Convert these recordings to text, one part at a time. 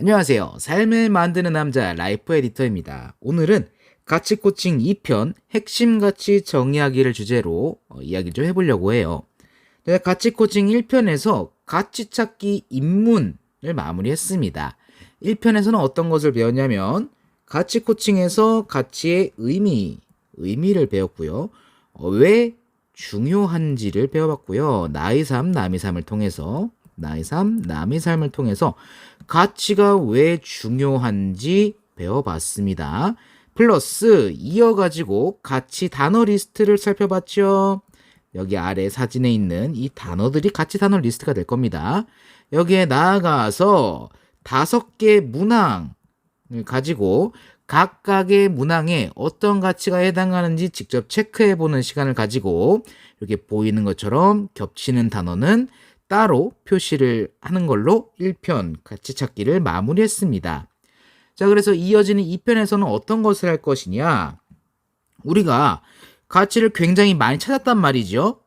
안녕하세요. 삶을 만드는 남자 라이프 에디터입니다. 오늘은 가치 코칭 2편 핵심 가치 정의하기를 주제로 이야기 좀 해보려고 해요. 제가 가치 코칭 1편에서 가치 찾기 입문을 마무리했습니다. 1편에서는 어떤 것을 배웠냐면 가치 코칭에서 가치의 의미를 배웠고요. 왜 중요한지를 배워봤고요. 나의 삶, 남의 삶을 통해서 가치가 왜 중요한지 배워봤습니다. 플러스 이어가지고 가치 단어 리스트를 살펴봤죠. 여기 아래 사진에 있는 이 단어들이 가치 단어 리스트가 될 겁니다. 여기에 나아가서 5개 문항을 가지고 각각의 문항에 어떤 가치가 해당하는지 직접 체크해보는 시간을 가지고 이렇게 보이는 것처럼 겹치는 단어는 따로 표시를 하는 걸로 1편 가치 찾기를 마무리했습니다. 자, 그래서 이어지는 2편에서는 어떤 것을 할 것이냐? 우리가 가치를 굉장히 많이 찾았단 말이죠.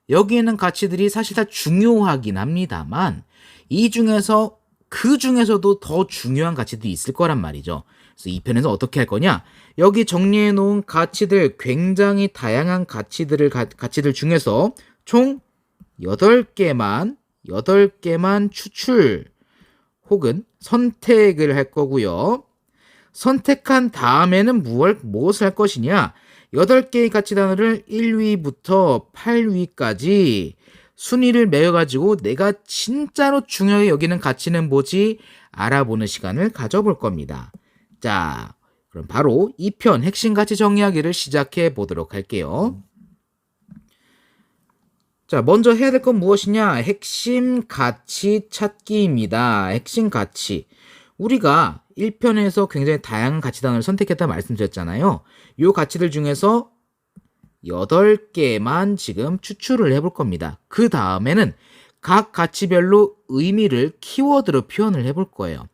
여기에는 가치들이 사실 다 중요하긴 합니다만 그 중에서도 더 중요한 가치들이 있을 거란 말이죠. 그래서 2편에서 어떻게 할 거냐? 여기 정리해 놓은 가치들, 굉장히 다양한 가치들 중에서 총 8개만 추출 혹은 선택을 할 거고요. 선택한 다음에는 무엇을 할 것이냐? 8개의 가치 단어를 1위부터 8위까지 순위를 매겨가지고 내가 진짜로 중요하게 여기는 가치는 뭐지? 알아보는 시간을 가져볼 겁니다. 자, 그럼 바로 2편 핵심 가치 정의하기를 시작해 보도록 할게요. 자, 먼저 해야 될 건 무엇이냐? 핵심 가치 찾기입니다. 핵심 가치. 우리가 1편에서 굉장히 다양한 가치 단어를 선택했다 말씀드렸잖아요. 이 가치들 중에서 8개만 지금 추출을 해볼 겁니다. 그 다음에는 각 가치별로 의미를 키워드로 표현을 해볼 거예요.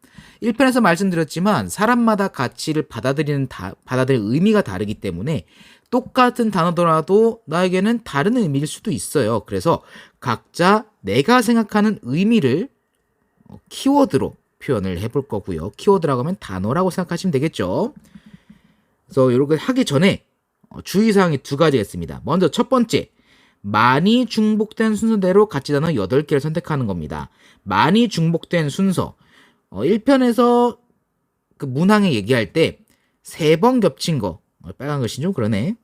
1편에서 말씀드렸지만 사람마다 가치를 받아들일 의미가 다르기 때문에 똑같은 단어더라도 나에게는 다른 의미일 수도 있어요. 그래서 각자 내가 생각하는 의미를 키워드로 표현을 해볼 거고요. 키워드라고 하면 단어라고 생각하시면 되겠죠. 그래서 이렇게 하기 전에 주의사항이 2가지가 있습니다. 먼저 첫 번째, 많이 중복된 순서대로 가치 단어 8개를 선택하는 겁니다. 많이 중복된 순서. 1편에서 그 문항에 얘기할 때 3번 겹친 거, 빨간 글씨 좀 그러네.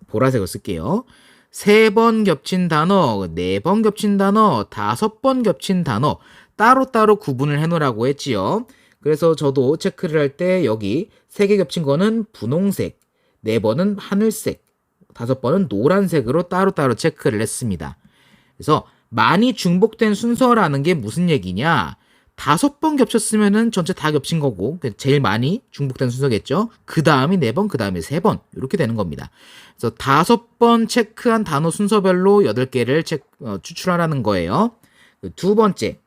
보라색을 쓸게요. 3번 겹친 단어, 4번 겹친 단어, 5번 겹친 단어 따로따로 구분을 해놓으라고 했지요. 그래서 저도 체크를 할 때 여기 3개 겹친 거는 분홍색, 4번은 하늘색, 5번은 노란색으로 따로따로 체크를 했습니다. 그래서 많이 중복된 순서라는 게 무슨 얘기냐? 5번 겹쳤으면은 전체 다 겹친 거고 제일 많이 중복된 순서겠죠. 그 다음이 4번, 그 다음에 3번 이렇게 되는 겁니다. 그래서 5번 체크한 단어 순서별로 8개를 추출하라는 거예요. 2번째,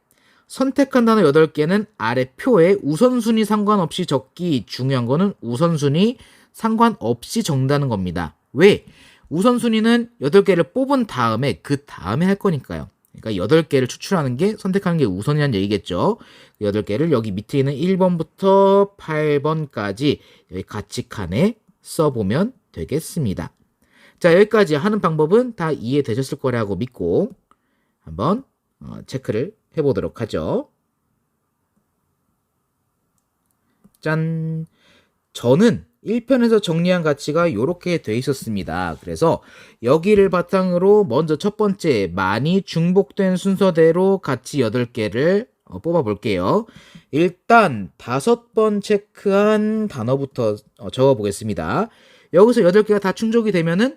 선택한 단어 8개는 아래 표에 우선순위 상관없이 적기. 중요한 거는 우선순위 상관없이 적는다는 겁니다. 왜? 우선순위는 8개를 뽑은 다음에 그 다음에 할 거니까요. 그러니까 8개를 추출하는 게 선택하는 게 우선이라는 얘기겠죠. 8개를 여기 밑에 있는 1번부터 8번까지 여기 가치 칸에 써보면 되겠습니다. 자, 여기까지 하는 방법은 다 이해되셨을 거라고 믿고 한번 체크를 해보도록 하죠. 짠! 저는 1편에서 정리한 가치가 이렇게 돼 있었습니다. 그래서 여기를 바탕으로 먼저 첫 번째 많이 중복된 순서대로 가치 8개를 뽑아 볼게요. 일단 5번 체크한 단어부터 적어 보겠습니다. 여기서 8개가 다 충족이 되면은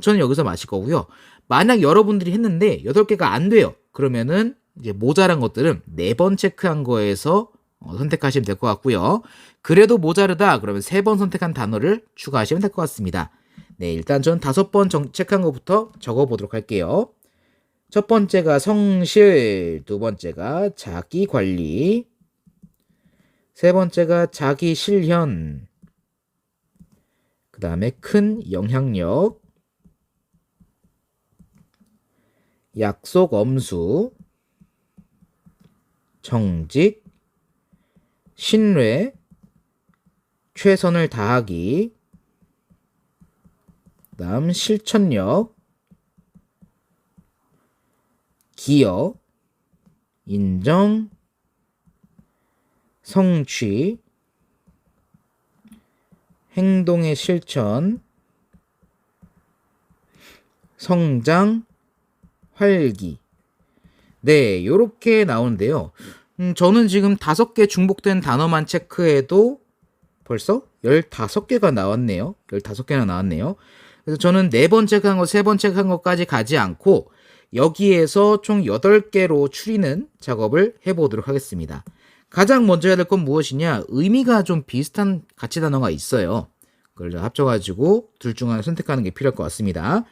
저는 여기서 마실 거고요. 만약 여러분들이 했는데 8개가 안 돼요. 그러면은 이제 모자란 것들은 4번 체크한 거에서 선택하시면 될 것 같고요. 그래도 모자르다 그러면 3번 선택한 단어를 추가하시면 될 것 같습니다. 네, 일단 전 5번 체크한 것부터 적어보도록 할게요. 첫 번째가 성실, 2번째가 자기관리, 3번째가 자기실현, 그 다음에 큰 영향력, 약속 엄수, 정직, 신뢰, 최선을 다하기, 다음 실천력, 기여, 인정, 성취, 행동의 실천, 성장, 활기. 네, 요렇게 나오는데요. 저는 지금 5개 중복된 단어만 체크해도 벌써 15개가 나왔네요. 15개나 나왔네요. 그래서 저는 4번 체크한 거, 3번 체크한 것까지 가지 않고 여기에서 총 8개로 추리는 작업을 해보도록 하겠습니다. 가장 먼저 해야 될 건 무엇이냐? 의미가 좀 비슷한 가치 단어가 있어요. 그걸 합쳐가지고 둘 중 하나 선택하는 게 필요할 것 같습니다.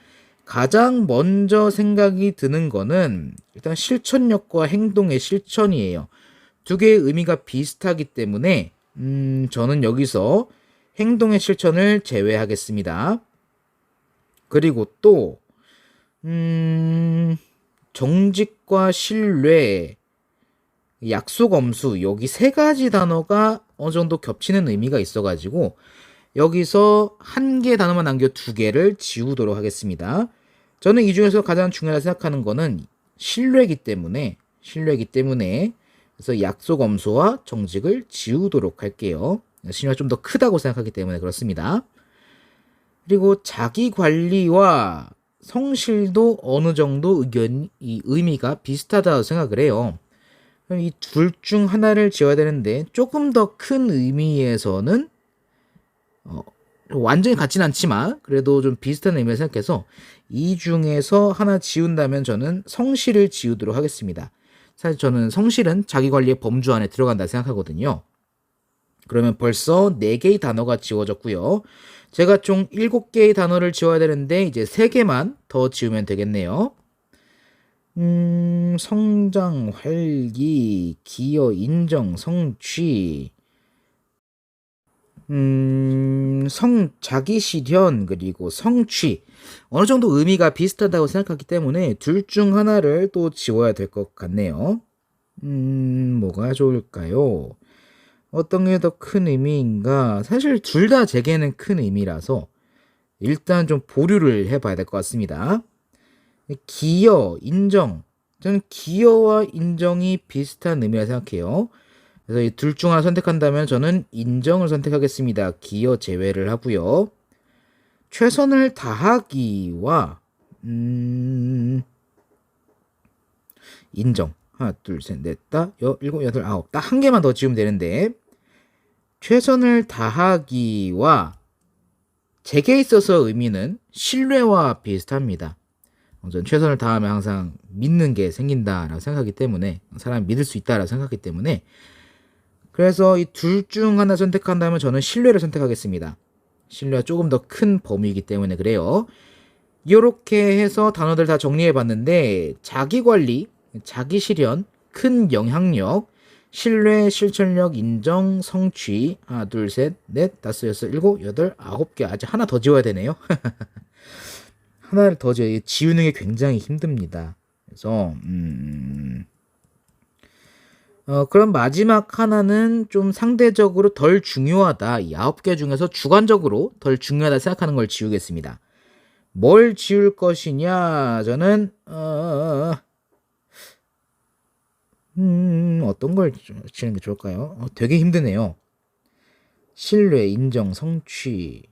가장 먼저 생각이 드는 거는 일단 실천력과 행동의 실천이에요. 두 개의 의미가 비슷하기 때문에 저는 여기서 행동의 실천을 제외하겠습니다. 그리고 또 정직과 신뢰, 약속 엄수, 여기 3가지 단어가 어느 정도 겹치는 의미가 있어가지고 여기서 1개 단어만 남겨 2개를 지우도록 하겠습니다. 저는 이 중에서 가장 중요하다 생각하는 거는 신뢰이기 때문에 그래서 약속 엄수와 정직을 지우도록 할게요. 신뢰가 좀 더 크다고 생각하기 때문에 그렇습니다. 그리고 자기 관리와 성실도 어느 정도 의미가 비슷하다고 생각을 해요. 이 둘 중 하나를 지어야 되는데 조금 더 큰 의미에서는 완전히 같진 않지만 그래도 좀 비슷한 의미를 생각해서 이 중에서 하나 지운다면 저는 성실을 지우도록 하겠습니다. 사실 저는 성실은 자기관리의 범주 안에 들어간다 생각하거든요. 그러면 벌써 4개의 단어가 지워졌고요. 제가 총 7개의 단어를 지워야 되는데 이제 3개만 더 지우면 되겠네요. 성장, 활기, 기여, 인정, 성취, 자기 실현, 그리고 성취. 어느 정도 의미가 비슷하다고 생각하기 때문에 둘 중 하나를 또 지워야 될 것 같네요. 뭐가 좋을까요? 어떤 게 더 큰 의미인가? 사실 둘 다 제게는 큰 의미라서 일단 좀 보류를 해봐야 될 것 같습니다. 기여, 인정. 저는 기여와 인정이 비슷한 의미라 생각해요. 그래서 이 둘 중 하나 선택한다면 저는 인정을 선택하겠습니다. 기여 제외를 하고요. 최선을 다하기와 인정. 하나, 둘, 셋, 넷, 다, 일곱, 여덟, 아홉. 딱 1개만 더 지우면 되는데 최선을 다하기와 제게 있어서 의미는 신뢰와 비슷합니다. 전 최선을 다하면 항상 믿는 게 생긴다라고 생각하기 때문에 사람이 믿을 수 있다라고 생각하기 때문에 그래서 이 둘 중 하나 선택한다면 저는 신뢰를 선택하겠습니다. 신뢰가 조금 더 큰 범위이기 때문에 그래요. 이렇게 해서 단어들 다 정리해 봤는데 자기관리, 자기실현, 큰 영향력, 신뢰, 실천력, 인정, 성취 하나, 둘, 셋, 넷, 다섯, 여섯, 일곱, 여덟, 9개 아직 하나 더 지워야 되네요. 하나를 더 지우는 게 굉장히 힘듭니다. 그래서 그럼 마지막 하나는 좀 상대적으로 덜 중요하다. 이 9개 중에서 주관적으로 덜 중요하다 생각하는 걸 지우겠습니다. 뭘 지울 것이냐? 저는 어떤 걸 지우는 게 좋을까요? 되게 힘드네요. 신뢰, 인정, 성취,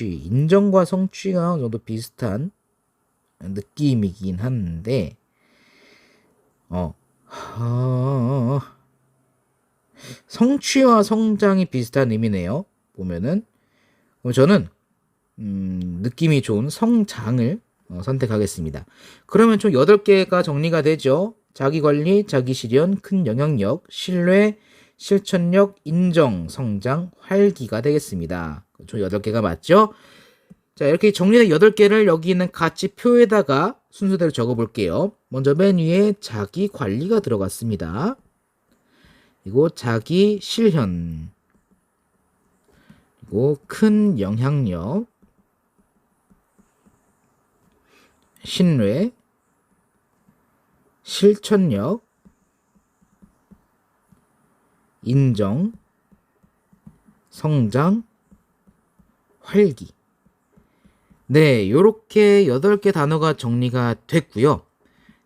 인정과 성취가 어느 정도 비슷한 느낌이긴 한데, 성취와 성장이 비슷한 의미네요. 보면은. 그럼 저는, 느낌이 좋은 성장을 선택하겠습니다. 그러면 총 8개가 정리가 되죠. 자기관리, 자기실현, 큰 영향력, 신뢰, 실천력, 인정, 성장, 활기가 되겠습니다. 총 8개가 맞죠? 자, 이렇게 정리된 8개를 여기 있는 가치표에다가 순서대로 적어 볼게요. 먼저 맨 위에 자기 관리가 들어갔습니다. 그리고 자기 실현, 그리고 큰 영향력, 신뢰, 실천력, 인정, 성장, 활기. 네, 요렇게 8개 단어가 정리가 됐고요.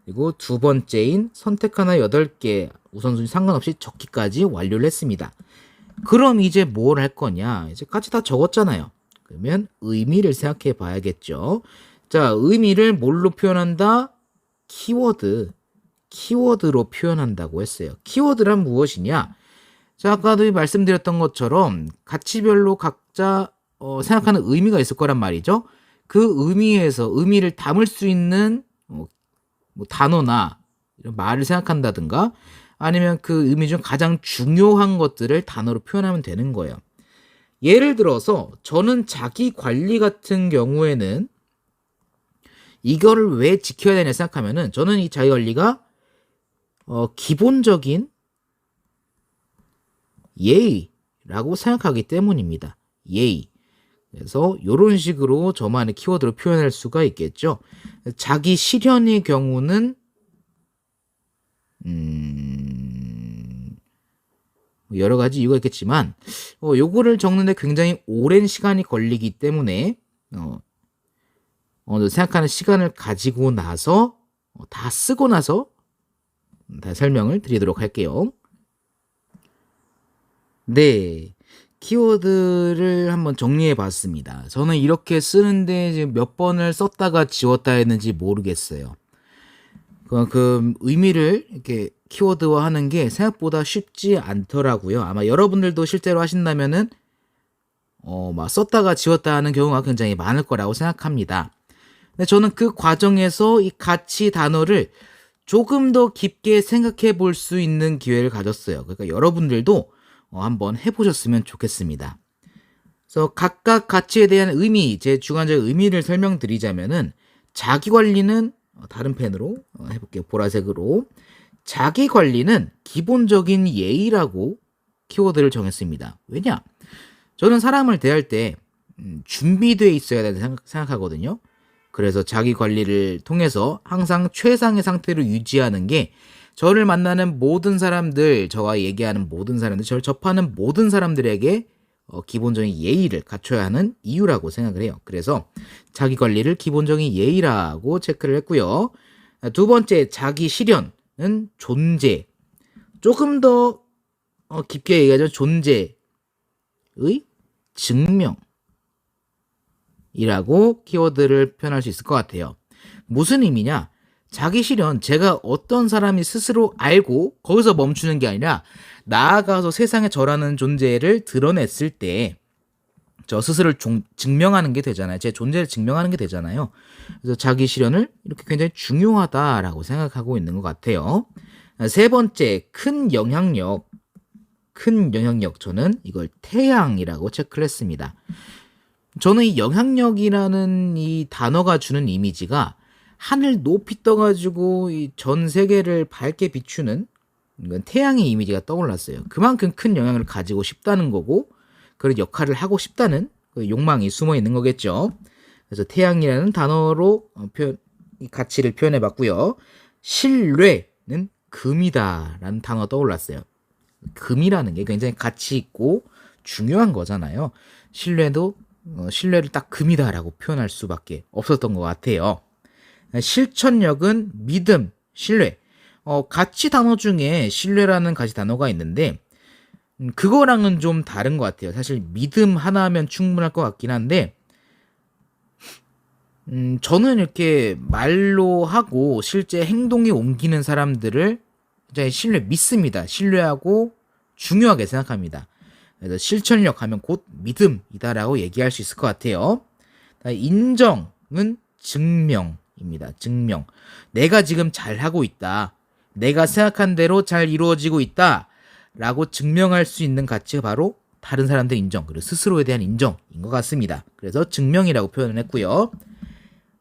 그리고 두 번째인 선택 하나 8개 우선순위 상관없이 적기까지 완료를 했습니다. 그럼 이제 뭘 할 거냐? 이제 같이 다 적었잖아요. 그러면 의미를 생각해 봐야겠죠. 자, 의미를 뭘로 표현한다? 키워드로 표현한다고 했어요. 키워드란 무엇이냐? 자, 아까도 말씀드렸던 것처럼 가치별로 각자 생각하는 의미가 있을 거란 말이죠. 그 의미에서 의미를 담을 수 있는 뭐 단어나 이런 말을 생각한다든가 아니면 그 의미 중 가장 중요한 것들을 단어로 표현하면 되는 거예요. 예를 들어서 저는 자기 관리 같은 경우에는 이거를 왜 지켜야 되냐 생각하면은 저는 이 자기 관리가 기본적인 예의라고 생각하기 때문입니다. 예의. 그래서 이런 식으로 저만의 키워드로 표현할 수가 있겠죠. 자기 실현의 경우는 여러 가지 이유가 있겠지만 요거를 적는데 굉장히 오랜 시간이 걸리기 때문에 생각하는 시간을 가지고 나서 다 쓰고 나서 다 설명을 드리도록 할게요. 네, 키워드를 한번 정리해 봤습니다. 저는 이렇게 쓰는데 지금 몇 번을 썼다가 지웠다 했는지 모르겠어요. 그 의미를 이렇게 키워드화 하는 게 생각보다 쉽지 않더라고요. 아마 여러분들도 실제로 하신다면은 막 썼다가 지웠다 하는 경우가 굉장히 많을 거라고 생각합니다. 근데 저는 그 과정에서 이 가치 단어를 조금 더 깊게 생각해 볼 수 있는 기회를 가졌어요. 그러니까 여러분들도 한번 해보셨으면 좋겠습니다. 그래서 각각 가치에 대한 의미, 제 주관적 의미를 설명드리자면은 자기 관리는 다른 펜으로 해볼게요. 보라색으로. 자기 관리는 기본적인 예의라고 키워드를 정했습니다. 왜냐? 저는 사람을 대할 때 준비되어 있어야 된다고 생각하거든요. 그래서 자기 관리를 통해서 항상 최상의 상태로 유지하는 게 저를 만나는 모든 사람들, 저와 얘기하는 모든 사람들, 저를 접하는 모든 사람들에게 기본적인 예의를 갖춰야 하는 이유라고 생각을 해요. 그래서 자기 관리를 기본적인 예의라고 체크를 했고요. 두 번째, 자기 실현은 존재. 조금 더 깊게 얘기하자면 존재의 증명이라고 키워드를 표현할 수 있을 것 같아요. 무슨 의미냐? 자기 실현, 제가 어떤 사람이 스스로 알고 거기서 멈추는 게 아니라 나아가서 세상에 저라는 존재를 드러냈을 때 저 스스로를 증명하는 게 되잖아요. 제 존재를 증명하는 게 되잖아요. 그래서 자기 실현을 이렇게 굉장히 중요하다라고 생각하고 있는 것 같아요. 세 번째, 큰 영향력. 저는 이걸 태양이라고 체크를 했습니다. 저는 이 영향력이라는 이 단어가 주는 이미지가 하늘 높이 떠가지고 이 전 세계를 밝게 비추는 태양의 이미지가 떠올랐어요. 그만큼 큰 영향을 가지고 싶다는 거고 그런 역할을 하고 싶다는 그 욕망이 숨어 있는 거겠죠. 그래서 태양이라는 단어로 이 가치를 표현해 봤고요. 신뢰는 금이다라는 단어가 떠올랐어요. 금이라는 게 굉장히 가치 있고 중요한 거잖아요. 신뢰를 딱 금이다라고 표현할 수밖에 없었던 것 같아요. 실천력은 믿음, 신뢰. 가치 단어 중에 신뢰라는 가치 단어가 있는데 그거랑은 좀 다른 것 같아요. 사실 믿음 하나면 충분할 것 같긴 한데 저는 이렇게 말로 하고 실제 행동에 옮기는 사람들을 굉장히 믿습니다. 신뢰하고 중요하게 생각합니다. 그래서 실천력 하면 곧 믿음이다라고 얘기할 수 있을 것 같아요. 인정은 증명입니다. 증명. 내가 지금 잘하고 있다. 내가 생각한 대로 잘 이루어지고 있다. 라고 증명할 수 있는 가치가 바로 다른 사람들 인정, 그리고 스스로에 대한 인정인 것 같습니다. 그래서 증명이라고 표현을 했고요.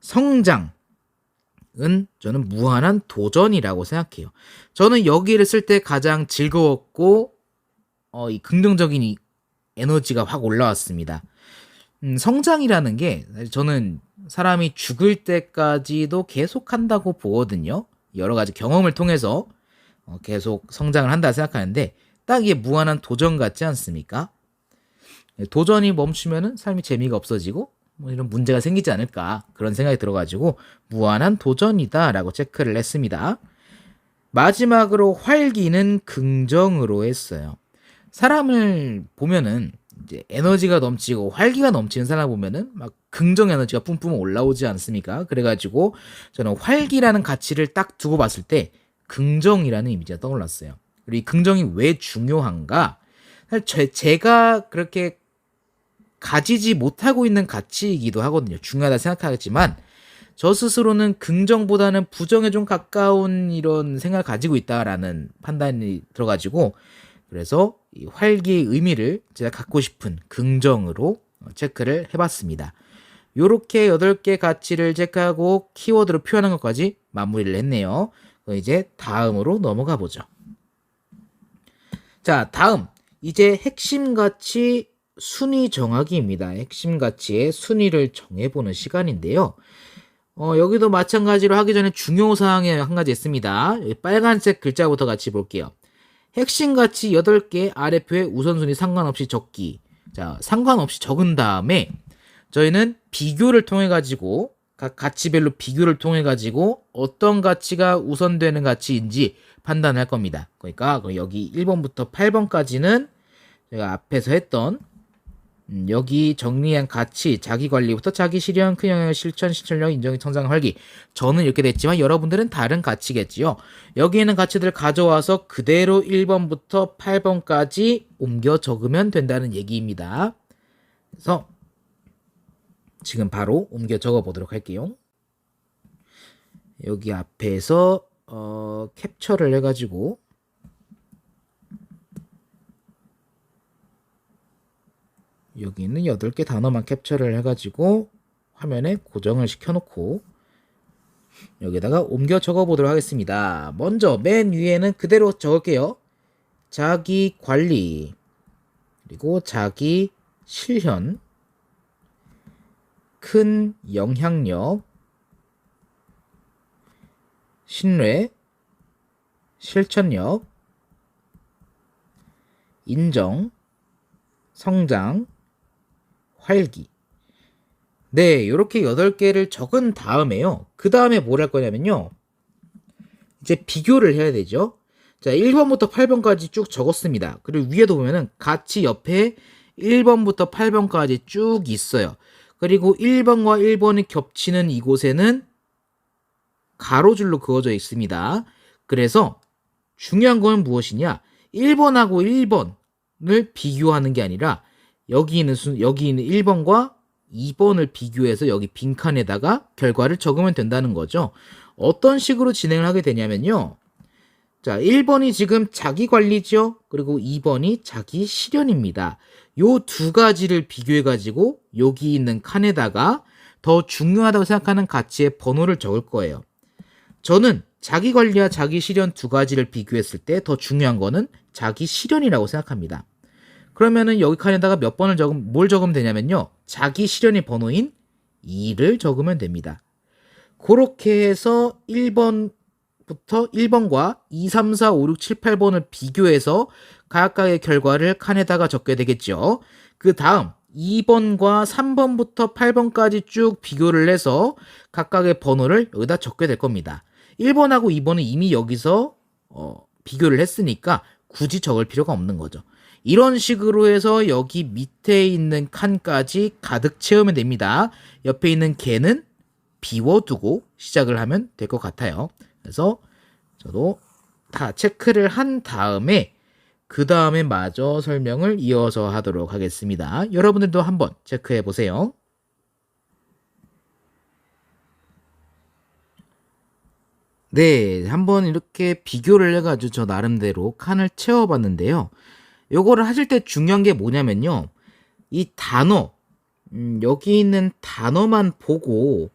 성장은 저는 무한한 도전이라고 생각해요. 저는 여기를 쓸 때 가장 즐거웠고 이 긍정적인 이 에너지가 확 올라왔습니다. 성장이라는 게 저는 사람이 죽을 때까지도 계속한다고 보거든요. 여러 가지 경험을 통해서 계속 성장을 한다 생각하는데 딱 이게 무한한 도전 같지 않습니까? 도전이 멈추면은 삶이 재미가 없어지고 뭐 이런 문제가 생기지 않을까 그런 생각이 들어가지고 무한한 도전이다라고 체크를 했습니다. 마지막으로 활기는 긍정으로 했어요. 사람을 보면은 이제 에너지가 넘치고 활기가 넘치는 사람 보면은 막 긍정 에너지가 뿜뿜 올라오지 않습니까? 그래가지고 저는 활기라는 가치를 딱 두고 봤을 때 긍정이라는 이미지가 떠올랐어요. 그리고 이 긍정이 왜 중요한가? 사실 제가 그렇게 가지지 못하고 있는 가치이기도 하거든요. 중요하다 생각하겠지만 저 스스로는 긍정보다는 부정에 좀 가까운 이런 생각을 가지고 있다라는 판단이 들어가지고 그래서 이 활기의 의미를 제가 갖고 싶은 긍정으로 체크를 해봤습니다. 요렇게 8개 가치를 체크하고 키워드로 표현한 것까지 마무리를 했네요. 이제 다음으로 넘어가 보죠. 자, 다음 이제 핵심 가치 순위 정하기입니다. 핵심 가치의 순위를 정해보는 시간인데요. 여기도 마찬가지로 하기 전에 중요사항에 한 가지 있습니다. 빨간색 글자부터 같이 볼게요. 핵심 가치 8개 아래표에 우선순위 상관없이 적기. 자, 상관없이 적은 다음에 저희는 비교를 통해 가지고 각 가치별로 비교를 통해 가지고 어떤 가치가 우선되는 가치인지 판단할 겁니다. 그러니까 여기 1번부터 8번까지는 제가 앞에서 했던 여기 정리한 가치, 자기관리부터 자기실현, 큰 영향을 실천, 실천력, 인정, 성장, 활기. 저는 이렇게 됐지만 여러분들은 다른 가치겠지요. 여기 있는 가치들을 가져와서 그대로 1번부터 8번까지 옮겨 적으면 된다는 얘기입니다. 그래서 지금 바로 옮겨 적어 보도록 할게요. 여기 앞에서 캡처를 해가지고 여기 있는 8개 단어만 캡처를 해가지고 화면에 고정을 시켜놓고 여기다가 옮겨 적어보도록 하겠습니다. 먼저 맨 위에는 그대로 적을게요. 자기 관리, 그리고 자기 실현, 큰 영향력, 신뢰, 실천력, 인정, 성장, 활기. 네, 이렇게 8개를 적은 다음에요. 그 다음에 뭘 할 거냐면요. 이제 비교를 해야 되죠. 자, 1번부터 8번까지 쭉 적었습니다. 그리고 위에도 보면은 가치 옆에 1번부터 8번까지 쭉 있어요. 그리고 1번과 1번이 겹치는 이곳에는 가로줄로 그어져 있습니다. 그래서 중요한 건 무엇이냐? 1번하고 1번을 비교하는 게 아니라 여기 있는 1번과 2번을 비교해서 여기 빈칸에다가 결과를 적으면 된다는 거죠. 어떤 식으로 진행을 하게 되냐면요. 자, 1번이 지금 자기 관리죠. 그리고 2번이 자기 실현입니다. 요 두 가지를 비교해 가지고 여기 있는 칸에다가 더 중요하다고 생각하는 가치의 번호를 적을 거예요. 저는 자기 관리와 자기 실현 두 가지를 비교했을 때 더 중요한 거는 자기 실현이라고 생각합니다. 그러면은 여기 칸에다가 뭘 적으면 되냐면요. 자기 실현의 번호인 2를 적으면 됩니다. 그렇게 해서 1번과 2, 3, 4, 5, 6, 7, 8번을 비교해서 각각의 결과를 칸에다가 적게 되겠죠. 그 다음 2번과 3번부터 8번까지 쭉 비교를 해서 각각의 번호를 여기다 적게 될 겁니다. 1번하고 2번은 이미 여기서 비교를 했으니까 굳이 적을 필요가 없는 거죠. 이런 식으로 해서 여기 밑에 있는 칸까지 가득 채우면 됩니다. 옆에 있는 개는 비워두고 시작을 하면 될 것 같아요. 그래서 저도 다 체크를 한 다음에 그 다음에 마저 설명을 이어서 하도록 하겠습니다. 여러분들도 한번 체크해 보세요. 네, 한번 이렇게 비교를 해가지고 저 나름대로 칸을 채워봤는데요. 요거를 하실 때 중요한 게 뭐냐면요. 이 단어, 여기 있는 단어만 보고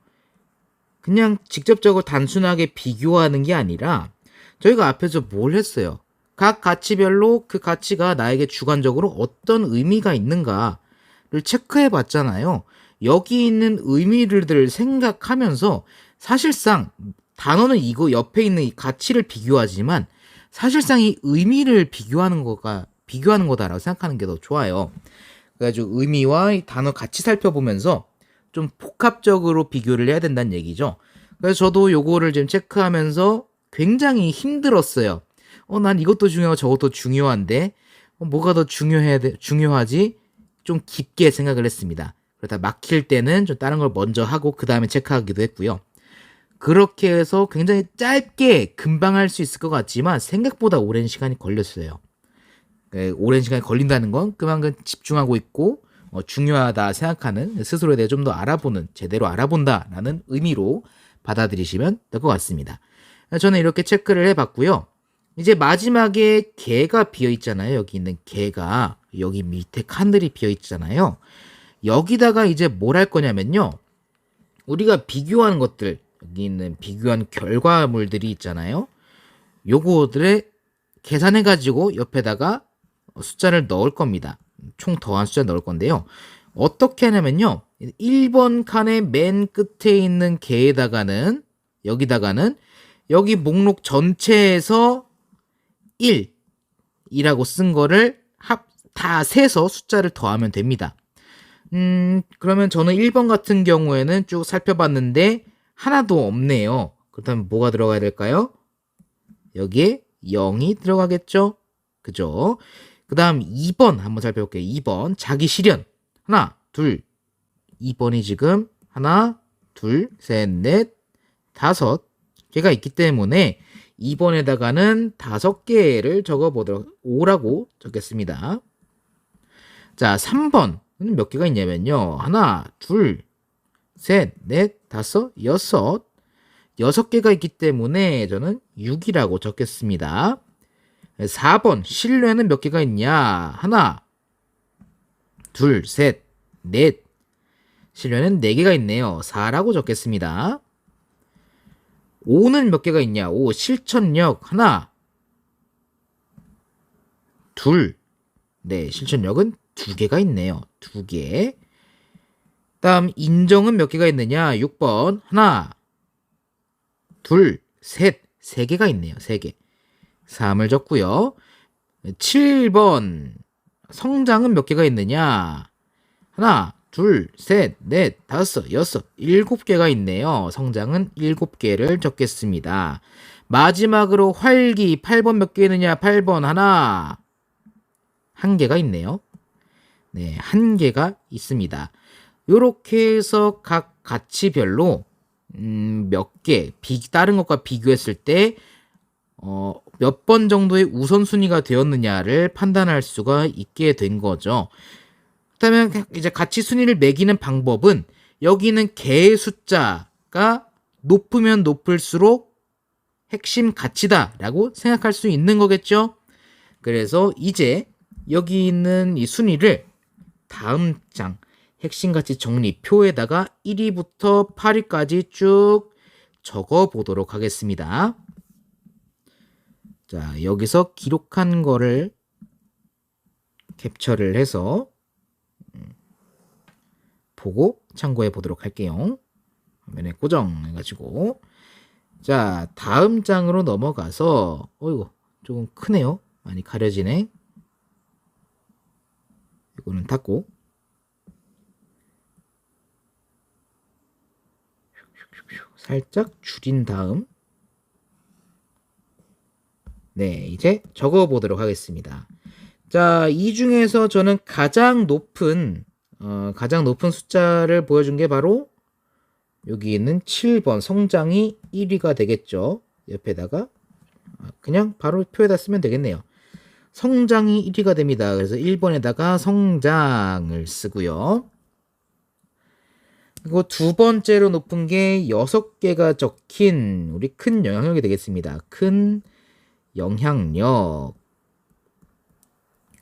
그냥 직접적으로 단순하게 비교하는 게 아니라 저희가 앞에서 뭘 했어요? 각 가치별로 그 가치가 나에게 주관적으로 어떤 의미가 있는가를 체크해 봤잖아요. 여기 있는 의미들을 생각하면서 사실상 단어는 이거 옆에 있는 이 가치를 비교하지만 사실상 이 의미를 비교하는 거다라고 생각하는 게 더 좋아요. 그래가지고 의미와 이 단어 같이 살펴보면서 좀 복합적으로 비교를 해야 된다는 얘기죠. 그래서 저도 요거를 지금 체크하면서 굉장히 힘들었어요. 난 이것도 중요하고 저것도 중요한데 뭐가 더 중요하지? 좀 깊게 생각을 했습니다. 그러다 막힐 때는 좀 다른 걸 먼저 하고 그 다음에 체크하기도 했고요. 그렇게 해서 굉장히 짧게 금방 할 수 있을 것 같지만 생각보다 오랜 시간이 걸렸어요. 오랜 시간이 걸린다는 건 그만큼 집중하고 있고 중요하다 생각하는 스스로에 대해 좀 더 알아보는, 제대로 알아본다라는 의미로 받아들이시면 될 것 같습니다. 저는 이렇게 체크를 해봤고요. 이제 마지막에 개가 비어 있잖아요. 여기 있는 개가 여기 밑에 칸들이 비어 있잖아요. 여기다가 이제 뭘 할 거냐면요. 우리가 비교하는 것들, 여기 있는 비교한 결과물들이 있잖아요. 요거들을 계산해가지고 옆에다가 숫자를 넣을 겁니다. 총 더한 숫자 넣을 건데요. 어떻게 하냐면요. 1번 칸의 맨 끝에 있는 개에다가는 여기다가는 여기 목록 전체에서 1이라고 쓴 거를 다 세서 숫자를 더하면 됩니다. 그러면 저는 1번 같은 경우에는 쭉 살펴봤는데 하나도 없네요. 그렇다면 뭐가 들어가야 될까요? 여기에 0이 들어가겠죠? 그죠? 그 다음 2번 한번 살펴볼게요. 2번 자기 실현 하나 둘 2번이 지금 하나 둘 셋 넷 다섯 개가 있기 때문에 2번에다가는 5개를 적어보도록 5라고 적겠습니다. 자 3번은 몇 개가 있냐면요. 하나 둘 셋 넷 다섯 여섯 6개가 있기 때문에 저는 6이라고 적겠습니다. 4번 신뢰는 몇 개가 있냐? 하나, 둘, 셋, 넷. 신뢰는 4개가 있네요. 4라고 적겠습니다. 5는 몇 개가 있냐? 5 실천력 하나, 둘. 네, 실천력은 2개가 있네요. 2개. 다음 인정은 몇 개가 있느냐? 6번 하나, 둘, 셋. 3개가 있네요. 3개. 3을 적고요. 7번 성장은 몇 개가 있느냐? 하나, 둘, 셋, 넷, 다섯, 여섯, 7개가 있네요. 성장은 7개를 적겠습니다. 마지막으로 활기 8번 몇 개 있느냐? 8번 하나, 1개가 있네요. 네, 1개가 있습니다. 요렇게 해서 각 가치별로 몇 개, 다른 것과 비교했을 때 몇 번 정도의 우선순위가 되었느냐를 판단할 수가 있게 된 거죠. 그렇다면 이제 가치 순위를 매기는 방법은 여기는 개의 숫자가 높으면 높을수록 핵심 가치다라고 생각할 수 있는 거겠죠. 그래서 이제 여기 있는 이 순위를 다음 장 핵심 가치 정리표에다가 1위부터 8위까지 쭉 적어 보도록 하겠습니다. 자, 여기서 기록한 거를 캡처를 해서 보고 참고해 보도록 할게요. 화면에 고정해가지고. 자, 다음 장으로 넘어가서, 어이구, 조금 크네요. 많이 가려지네. 이거는 닫고. 살짝 줄인 다음. 네, 이제 적어 보도록 하겠습니다. 자, 이 중에서 저는 가장 높은 숫자를 보여준 게 바로 여기 있는 7번 성장이 1위가 되겠죠. 옆에다가 그냥 바로 표에다 쓰면 되겠네요. 성장이 1위가 됩니다. 그래서 1번에다가 성장을 쓰고요. 그리고 두 번째로 높은 게 6개가 적힌 우리 큰 영향력이 되겠습니다. 큰 영향력.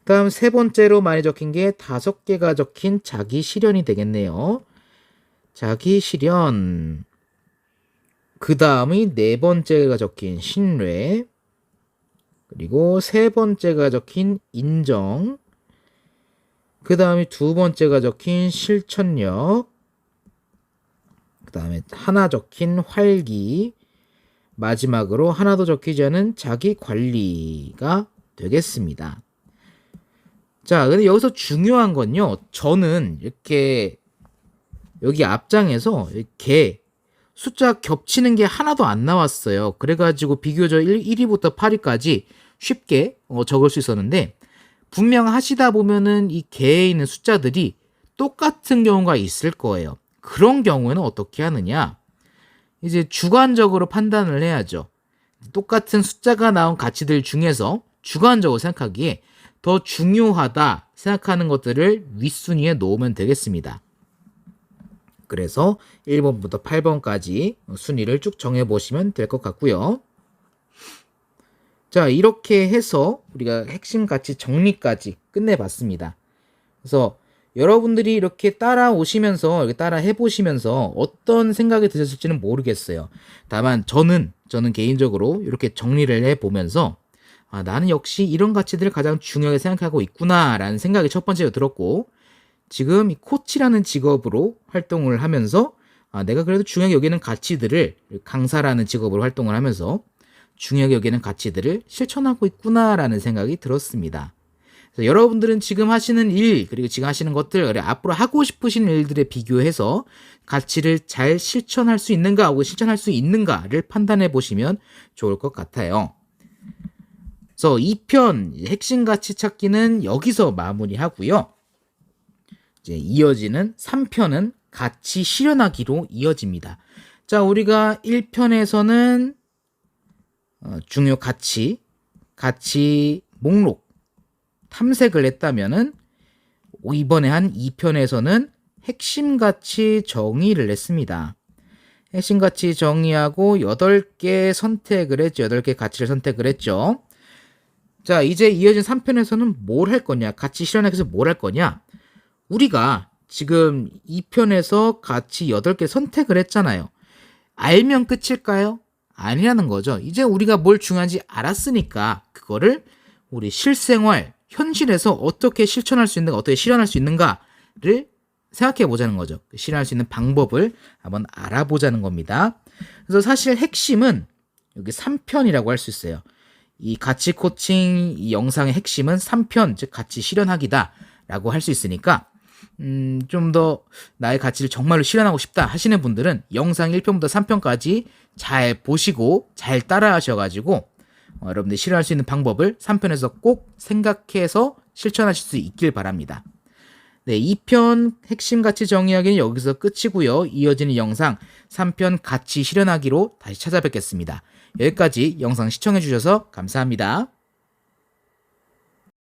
다음 세 번째로 많이 적힌 게 5개가 적힌 자기 실현이 되겠네요. 자기 실현. 그 다음이 네 번째가 적힌 신뢰. 그리고 세 번째가 적힌 인정. 그 다음이 두 번째가 적힌 실천력. 그 다음에 하나 적힌 활기. 마지막으로 하나도 적히지 않은 자기 관리가 되겠습니다. 자, 근데 여기서 중요한 건요. 저는 이렇게 여기 앞장에서 개 숫자 겹치는 게 하나도 안 나왔어요. 그래가지고 비교적 1위부터 8위까지 쉽게 적을 수 있었는데, 분명 하시다 보면은 이 개에 있는 숫자들이 똑같은 경우가 있을 거예요. 그런 경우에는 어떻게 하느냐? 이제 주관적으로 판단을 해야죠. 똑같은 숫자가 나온 가치들 중에서 주관적으로 생각하기에 더 중요하다 생각하는 것들을 윗순위에 놓으면 되겠습니다. 그래서 1번부터 8번까지 순위를 쭉 정해보시면 될 것 같고요. 자, 이렇게 해서 우리가 핵심 가치 정리까지 끝내봤습니다. 그래서 여러분들이 이렇게 따라오시면서, 이렇게 따라 해보시면서 어떤 생각이 드셨을지는 모르겠어요. 다만 저는 개인적으로 이렇게 정리를 해보면서 나는 역시 이런 가치들을 가장 중요하게 생각하고 있구나라는 생각이 첫 번째로 들었고, 지금 이 코치라는 직업으로 활동을 하면서 내가 그래도 중요하게 여기는 가치들을, 강사라는 직업으로 활동을 하면서 중요하게 여기는 가치들을 실천하고 있구나라는 생각이 들었습니다. 그래서 여러분들은 지금 하시는 일, 그리고 지금 하시는 것들, 앞으로 하고 싶으신 일들에 비교해서 가치를 잘 실천할 수 있는가 하고 실천할 수 있는가를 판단해 보시면 좋을 것 같아요. 그래서 2편 핵심 가치 찾기는 여기서 마무리하고요. 이제 이어지는 3편은 가치 실현하기로 이어집니다. 자, 우리가 1편에서는 중요 가치 목록 탐색을 했다면은 이번에 한 2편에서는 핵심 가치 정의를 했습니다. 핵심 가치 정의하고 8개 선택을 했죠. 8개 가치를 선택을 했죠. 자, 이제 이어진 3편에서는 뭘 할 거냐? 가치 실현하기 위해서 뭘 할 거냐? 우리가 지금 2편에서 가치 8개 선택을 했잖아요. 알면 끝일까요? 아니라는 거죠. 이제 우리가 뭘 중요한지 알았으니까 그거를 우리 실생활, 현실에서 어떻게 실천할 수 있는가, 어떻게 실현할 수 있는가를 생각해 보자는 거죠. 실현할 수 있는 방법을 한번 알아보자는 겁니다. 그래서 사실 핵심은 여기 3편이라고 할 수 있어요. 이 가치 코칭 이 영상의 핵심은 3편, 즉 가치 실현하기다 라고 할 수 있으니까 좀 더 나의 가치를 정말로 실현하고 싶다 하시는 분들은 영상 1편부터 3편까지 잘 보시고 잘 따라 하셔가지고 여러분들이 실현할 수 있는 방법을 3편에서 꼭 생각해서 실천하실 수 있길 바랍니다. 네, 2편 핵심 가치 정의하기는 여기서 끝이고요. 이어지는 영상 3편 가치 실현하기로 다시 찾아뵙겠습니다. 여기까지 영상 시청해 주셔서 감사합니다.